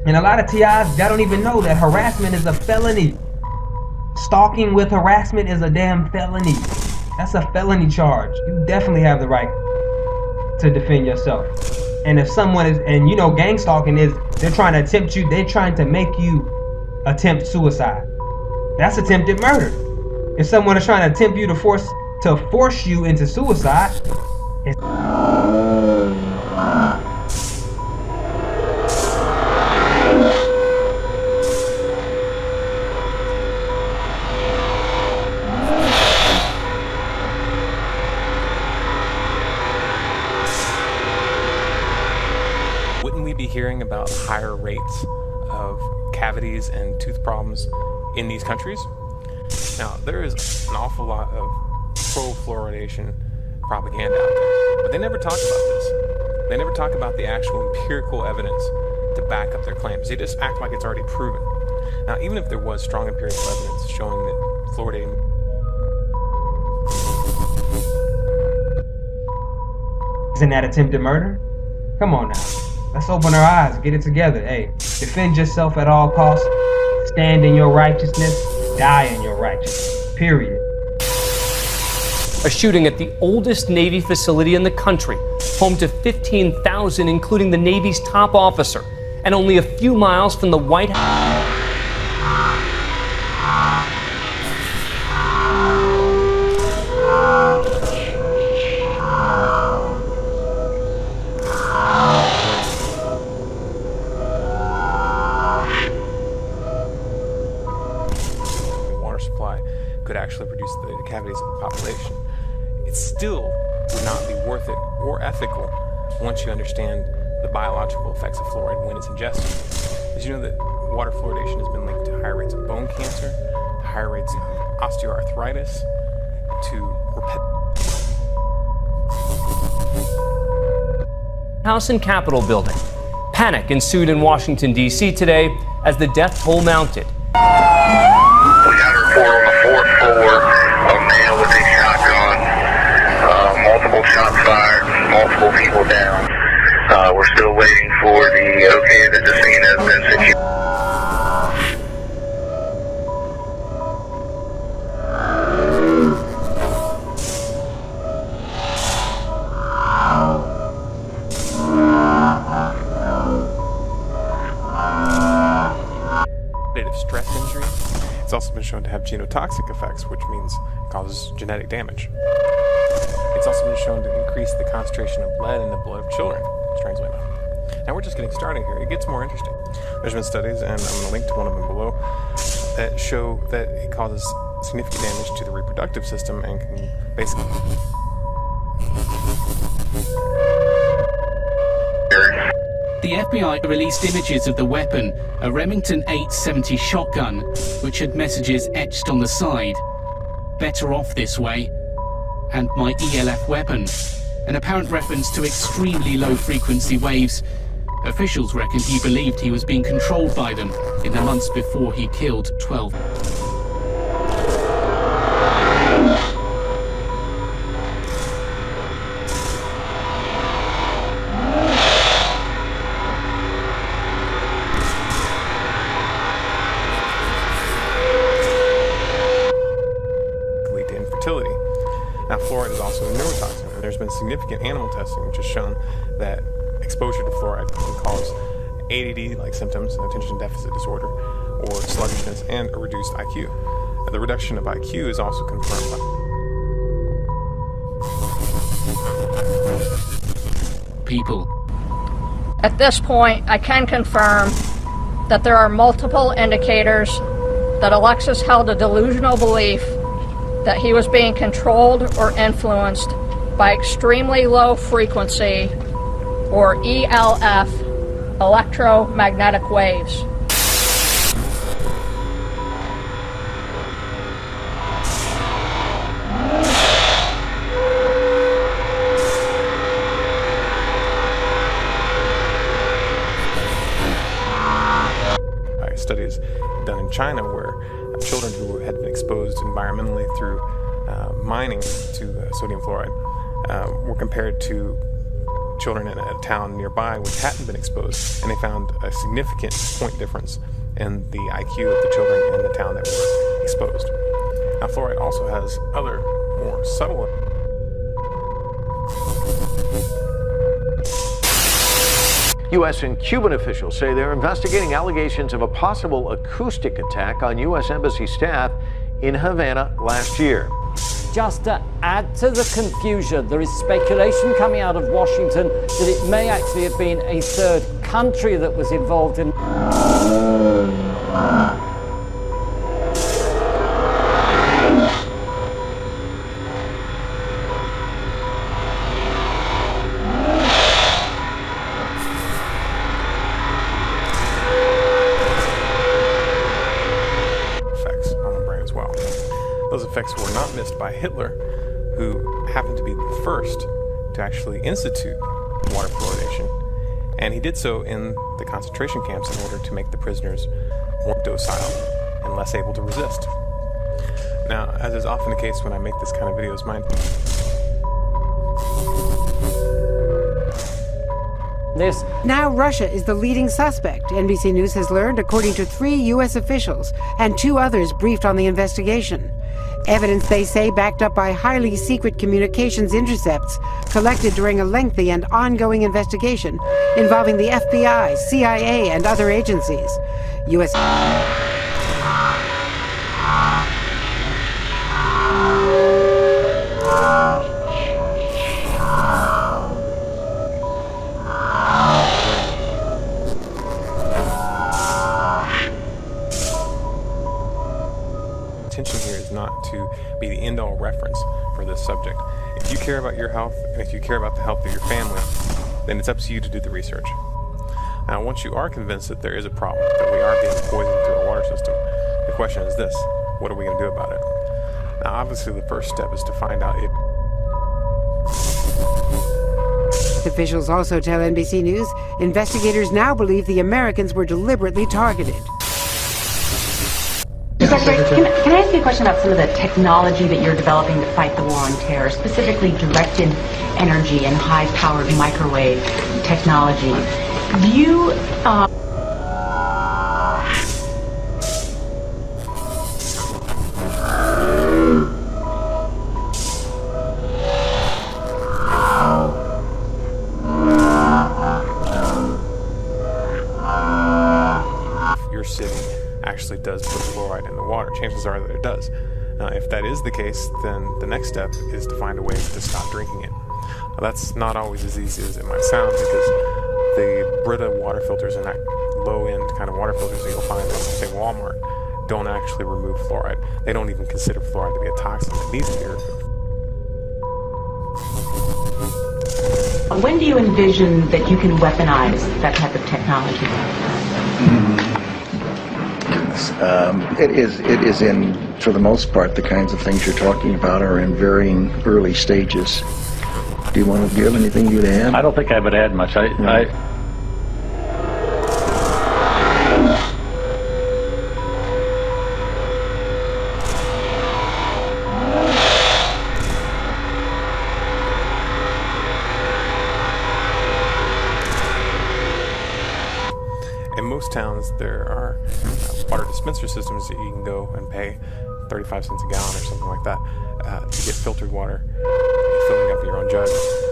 And a lot of TIs, they don't even know that harassment is a felony. Stalking with harassment is a damn felony. That's a felony charge. You definitely have the right to defend yourself. And if someone is, and you know, gang stalking is, they're trying to attempt you, they're trying to make you attempt suicide. That's attempted murder. If someone is trying to attempt you to force you into suicide, it's hearing about higher rates of cavities and tooth problems in these countries. Now, there is an awful lot of pro-fluoridation propaganda out there, but they never talk about this. They never talk about the actual empirical evidence to back up their claims. They just act like it's already proven. Now, even if there was strong empirical evidence showing that fluoridating isn't that attempted murder? Come on now. Let's open our eyes, get it together. Hey, defend yourself at all costs. Stand in your righteousness. Die in your righteousness. Period. A shooting at the oldest Navy facility in the country, home to 15,000, including the Navy's top officer, and only a few miles from the White House. Could actually produce the cavities of the population. It still would not be worth it or ethical once you understand the biological effects of fluoride when it's ingested. Did you know that water fluoridation has been linked to higher rates of bone cancer, to higher rates of osteoarthritis, to House and Capitol building. Panic ensued in Washington, D.C. today as the death toll mounted. We got a report on the fourth floor, a male with a shotgun, multiple shots fired, multiple people down. We're still waiting for the okay that the scene has been secured. stress injury. It's also been shown to have genotoxic effects, which means it causes genetic damage. It's also been shown to increase the concentration of lead in the blood of children, strangely enough. Now we're just getting started here. It gets more interesting. There's been studies, and I'm going to link to one of them below, that show that it causes significant damage to the reproductive system and can basically... The FBI released images of the weapon, a Remington 870 shotgun, which had messages etched on the side. "Better off this way," and "My ELF weapon," an apparent reference to extremely low frequency waves. Officials reckoned he believed he was being controlled by them in the months before he killed 12. Lead to infertility. Now, fluoride is also a neurotoxin, and there's been significant animal testing which has shown that exposure to fluoride can cause ADD-like symptoms, attention deficit disorder, or sluggishness, and a reduced IQ. The reduction of IQ is also confirmed by people. At this point, I can confirm that there are multiple indicators that Alexis held a delusional belief that he was being controlled or influenced by extremely low frequency, or ELF, electromagnetic waves. Studies done in China where children who had been exposed environmentally through mining to sodium fluoride were compared to children in a town nearby which hadn't been exposed, and they found a significant point difference in the IQ of the children in the town that were exposed. Now, fluoride also has other more subtle. U.S. and Cuban officials say they're investigating allegations of a possible acoustic attack on U.S. Embassy staff in Havana last year. Just to add to the confusion, there is speculation coming out of Washington that it may actually have been a third country that was involved in. Those effects were not missed by Hitler, who happened to be the first to actually institute water fluoridation, and he did so in the concentration camps in order to make the prisoners more docile and less able to resist. Now, as is often the case when I make this kind of videos, Now Russia is the leading suspect, NBC News has learned, according to 3 U.S. officials and 2 others briefed on the investigation. Evidence, they say, backed up by highly secret communications intercepts collected during a lengthy and ongoing investigation involving the FBI, CIA, and other agencies. U.S. intention here is not to be the end-all reference for this subject. If you care about your health, and if you care about the health of your family, then it's up to you to do the research. Now, once you are convinced that there is a problem, that we are being poisoned through our water system, the question is this: what are we going to do about it? Now, obviously, the first step is to find out if... Officials also tell NBC News investigators now believe the Americans were deliberately targeted. Can I ask you a question about some of the technology that you're developing to fight the war on terror, specifically directed energy and high-powered microwave technology? Do you... actually does put fluoride in the water. Chances are that it does. If that is the case, then the next step is to find a way to stop drinking it. Now, that's not always as easy as it might sound, because the Brita water filters and that low-end kind of water filters that you'll find at, say, Walmart don't actually remove fluoride. They don't even consider fluoride to be a toxin that needs to be removed. When do you envision that you can weaponize that type of technology? It is in, for the most part, the kinds of things you're talking about are in varying early stages. Do you have anything you'd add? I don't think I would add much. In most towns, there are water dispenser systems that you can go and pay 35 cents a gallon or something like that to get filtered water, filling up your own jug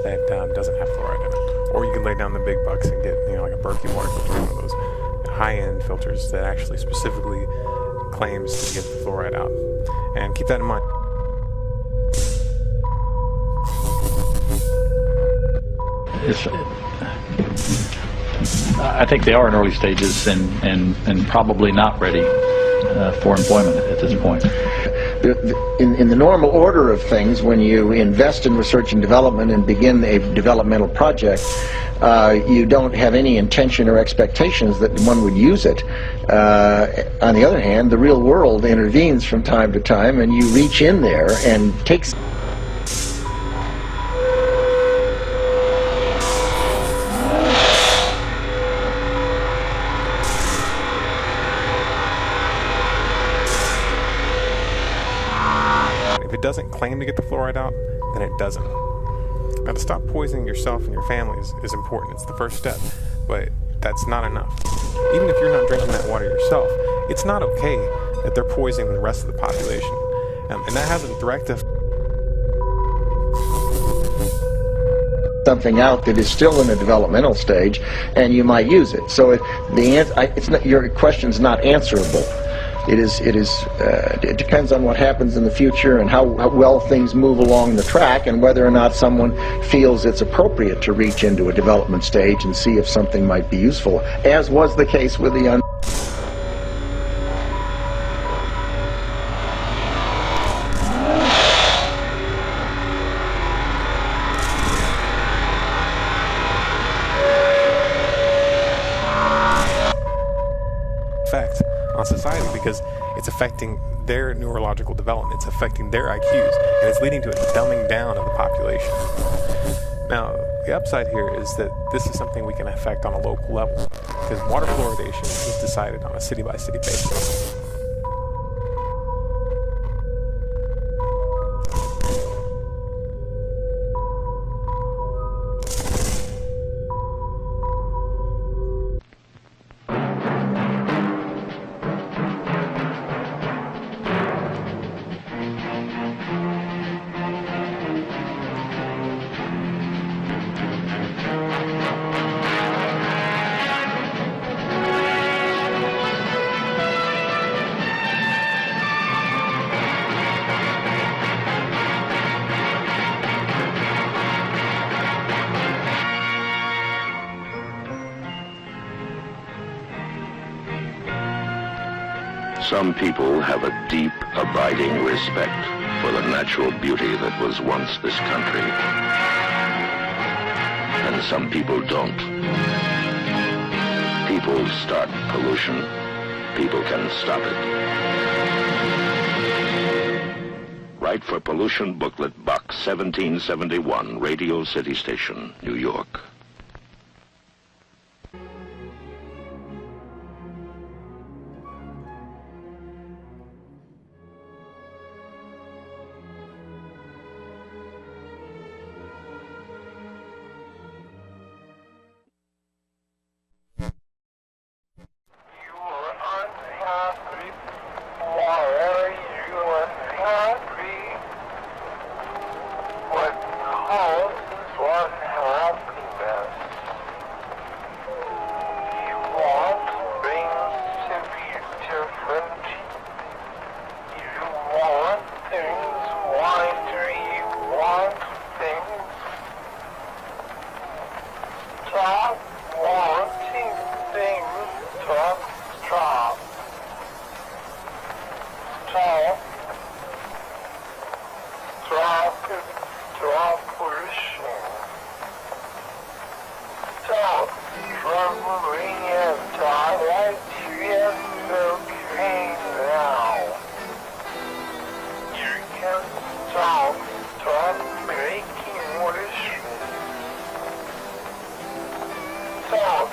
that doesn't have fluoride in it. Or you can lay down the big bucks and get, like a Berkey water filter, one of those high-end filters that actually specifically claims to get the fluoride out. And keep that in mind. I think they are in early stages and probably not ready for employment at this point. In the normal order of things, when you invest in research and development and begin a developmental project, you don't have any intention or expectations that one would use it. On the other hand, the real world intervenes from time to time, and you reach in there and take... If it doesn't claim to get the fluoride out, then it doesn't. Now, to stop poisoning yourself and your family is important. It's the first step, but that's not enough. Even if you're not drinking that water yourself, it's not okay that they're poisoning the rest of the population. And that has a direct effect. Something out that is still in a developmental stage, and you might use it. So your question's not answerable. It depends on what happens in the future and how well things move along the track, and whether or not someone feels it's appropriate to reach into a development stage and see if something might be useful, as was the case with the effect on society, because it's affecting their neurological development, it's affecting their IQs, and it's leading to a dumbing down of the population. Now, the upside here is that this is something we can affect on a local level, because water fluoridation is decided on a city-by-city basis. Some people have a deep, abiding respect for the natural beauty that was once this country. And some people don't. People start pollution. People can stop it. Write for Pollution Booklet, Box 1771, Radio City Station, New York. Stop